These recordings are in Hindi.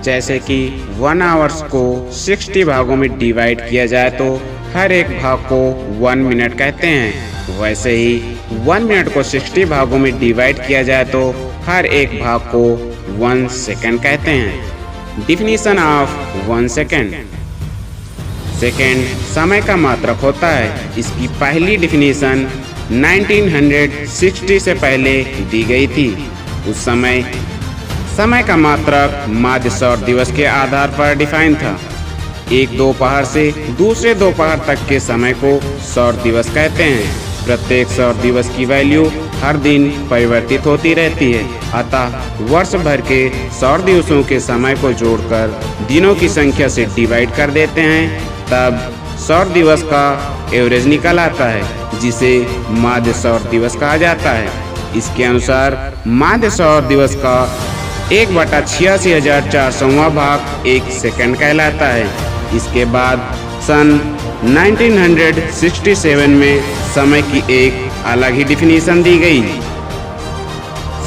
जैसे कि 1 आवर्स को 60 भागों में डिवाइड किया जाए तो हर एक भाग को 1 मिनट कहते हैं, वैसे ही 1 मिनट को 60 भागों में डिवाइड किया जाए तो हर एक भाग को 1 सेकेंड कहते हैं। Definition of 1 second. सेकेंड समय का मात्रक होता है। इसकी पहली डिफिनीशन 1960 से पहले दी गई थी। उस समय का मात्रक माध्य सौर दिवस के आधार पर डिफाइन था। एक दोपहर से दूसरे दोपहर तक के समय को सौर दिवस कहते हैं। प्रत्येक सौर दिवस की वैल्यू हर दिन परिवर्तित होती रहती है, अतः वर्ष भर के सौर दिवसों के समय को जोड़कर दिनों की संख्या से डिवाइड कर देते हैं, तब सौर दिवस का एवरेज निकल आता है, जिसे माध्य सौर दिवस कहा जाता है। इसके अनुसार माध्य सौर दिवस का 1/86,400वां भाग 1 सेकंड कहलाता है। इसके बाद सन 1967 में समय की एक अलग ही डिफिनीशन दी गई।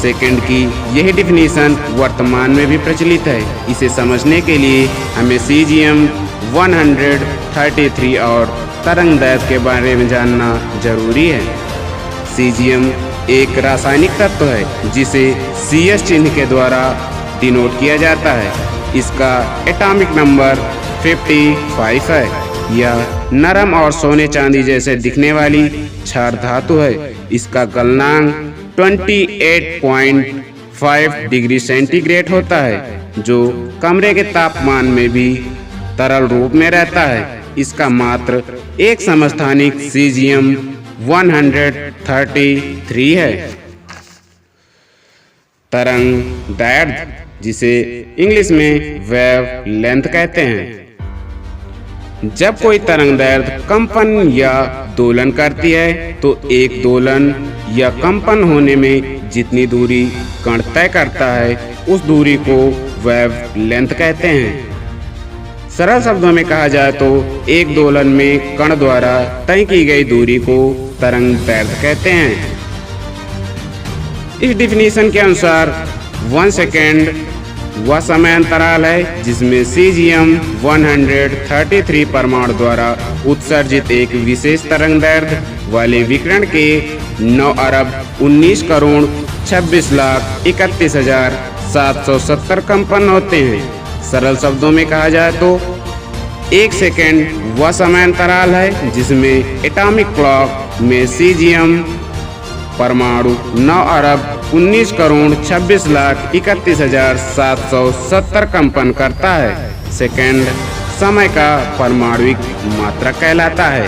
सेकंड की यही डिफिनीशन वर्तमान में भी प्रचलित है। इसे समझने के लिए हमें सीजियम 133 और तरंग दैर्घ्य के बारे में जानना जरूरी है। सीजियम एक रासायनिक तत्व है जिसे CS चिन्ह के द्वारा डिनोट किया जाता है। इसका एटॉमिक नंबर 55 है। यह नरम और सोने चांदी जैसे दिखने वाली क्षार धातु है। इसका गलनांक 28.5 डिग्री सेंटीग्रेड होता है, जो कमरे के तापमान में भी तरल रूप में रहता है। इसका मात्र एक समस्थानिक सीजियम 133 है। तरंग दैर्घ्य, जिसे इंग्लिश में वेव लेंथ कहते हैं। जब कोई तरंग दैर्घ्य कंपन या दोलन करती है तो एक दोलन या कंपन होने में जितनी दूरी कण तय करता है उस दूरी को वेव लेंथ कहते हैं। सरल शब्दों में कहा जाए तो एक दोलन में कण द्वारा तय की गई दूरी को तरंग दैर्घ्य कहते हैं। इस डिफिनीशन के अनुसार 1 सेकेंड वह समय अंतराल है जिसमें सीजियम 133 परमाणु द्वारा उत्सर्जित एक विशेष तरंग दैर्घ्य वाले विकिरण के 9,19,26,31,770 कंपन होते हैं। सरल शब्दों में कहा जाए तो 1 सेकेंड वह समय अंतराल है जिसमें एटॉमिक क्लॉक में सीजियम परमाणु 9,19,26,31,770 कंपन करता है। सेकेंड समय का परमाणुिक मात्रक कहलाता है।